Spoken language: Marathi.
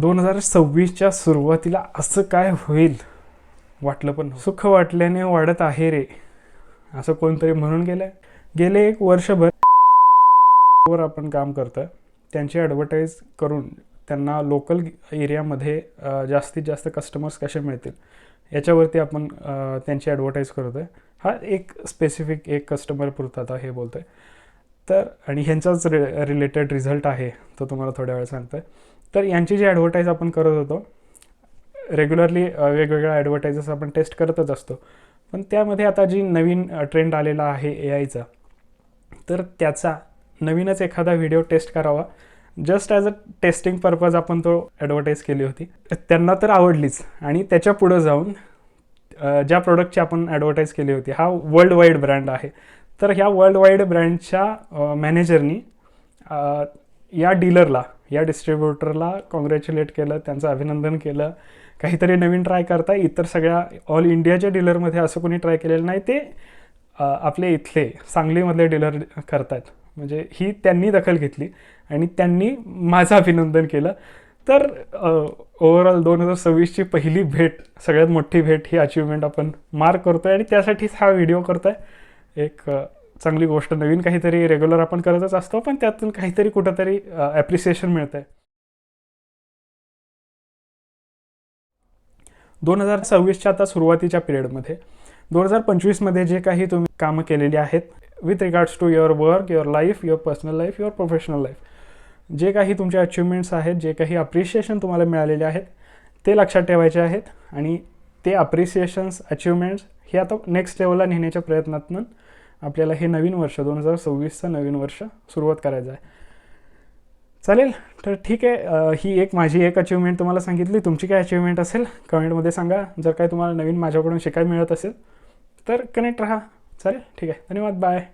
2026च्या सुरुवातीला असं काय होईल वाटलं पण सुख वाटल्याने वाढत आहे रे, असं कोणतरी म्हणून गेलं. गेले 1 वर्षभर वर आपण काम करतोय, त्यांची ॲडव्हर्टाईज करून त्यांना लोकल एरियामध्ये जास्तीत जास्त कस्टमर्स कसे मिळतील याच्यावरती आपण त्यांची ॲडव्हर्टाईज करतो आहे. हा एक स्पेसिफिक एक कस्टमर पुरता आता हे बोलतो आहे. तर आणि ह्यांचाच रिलेटेड रिझल्ट आहे तो तुम्हाला थोड्या वेळ सांगतो आहे. तर यांची जी ॲडव्हर्टाईज आपण करत होतो, रेग्युलरली वेगवेगळ्या ॲडव्हर्टायजर्स आपण टेस्ट करतच असतो, पण त्यामध्ये आता जी नवीन ट्रेंड आलेला आहे AIचा, तर त्याचा नवीनच एखादा व्हिडिओ टेस्ट करावा just as a testing purpose आपण तो ॲडव्हर्टाईज केली होती. त्यांना तर आवडलीच आणि त्याच्या पुढं जाऊन ज्या प्रोडक्टची आपण ॲडव्हर्टाईज केली होती, हा वर्ल्ड वाईड ब्रँड आहे. तर ह्या वर्ल्ड वाईड ब्रँडच्या मॅनेजरनी या डीलरला, या डिस्ट्रीब्युटरला कॉंग्रॅच्युलेट केलं, त्यांचं अभिनंदन केलं. काहीतरी नवीन ट्राय करताय, इतर सगळ्या ऑल इंडियाच्या डीलरमध्ये असं कोणी ट्राय केलेलं नाही, ते आपले इथले सांगलीमधले डीलर करतात. म्हणजे ही त्यांनी दखल घेतली आणि त्यांनी माझं अभिनंदन केलं. तर ओव्हरऑल 2026ची पहिली भेट, सगळ्यात मोठी भेट, ही अचिव्हमेंट आपण मार्क करतो आहे आणि त्यासाठीच हा व्हिडिओ करतो आहे. एक चांगली गोष्ट, नवीन काहीतरी रेग्युलर आपण करतच असतो, पण त्यातून काहीतरी कुठंतरी ॲप्रिसिएशन मिळतं आहे. 2026च्या आता सुरुवातीच्या पिरियडमध्ये 2025मध्ये जे काही तुम्ही कामं केलेली आहेत with regards to your work, your life, your personal life, your professional life, जे काही तुमचे अचिव्हमेंट्स आहेत, जे काही अप्रिशिएशन तुम्हाला मिळालेले आहेत, ते लक्षात ठेवायचे आहेत आणि ते अप्रिसिएशन्स, अचिव्हमेंट्स हे आता नेक्स्ट लेवलला नेण्याच्या प्रयत्नातून आपल्याला हे नवीन वर्ष 2026चं नवीन वर्ष सुरुवात करायचं आहे. चालेल, तर ठीक आहे. ही एक माझी एक अचिव्हमेंट तुम्हाला सांगितली. तुमची काय अचिव्हमेंट असेल कमेंटमध्ये सांगा. जर काय तुम्हाला नवीन माझ्याकडून शिकायला मिळत असेल तर कनेक्ट राहा. चालेल, ठीक आहे. धन्यवाद, बाय.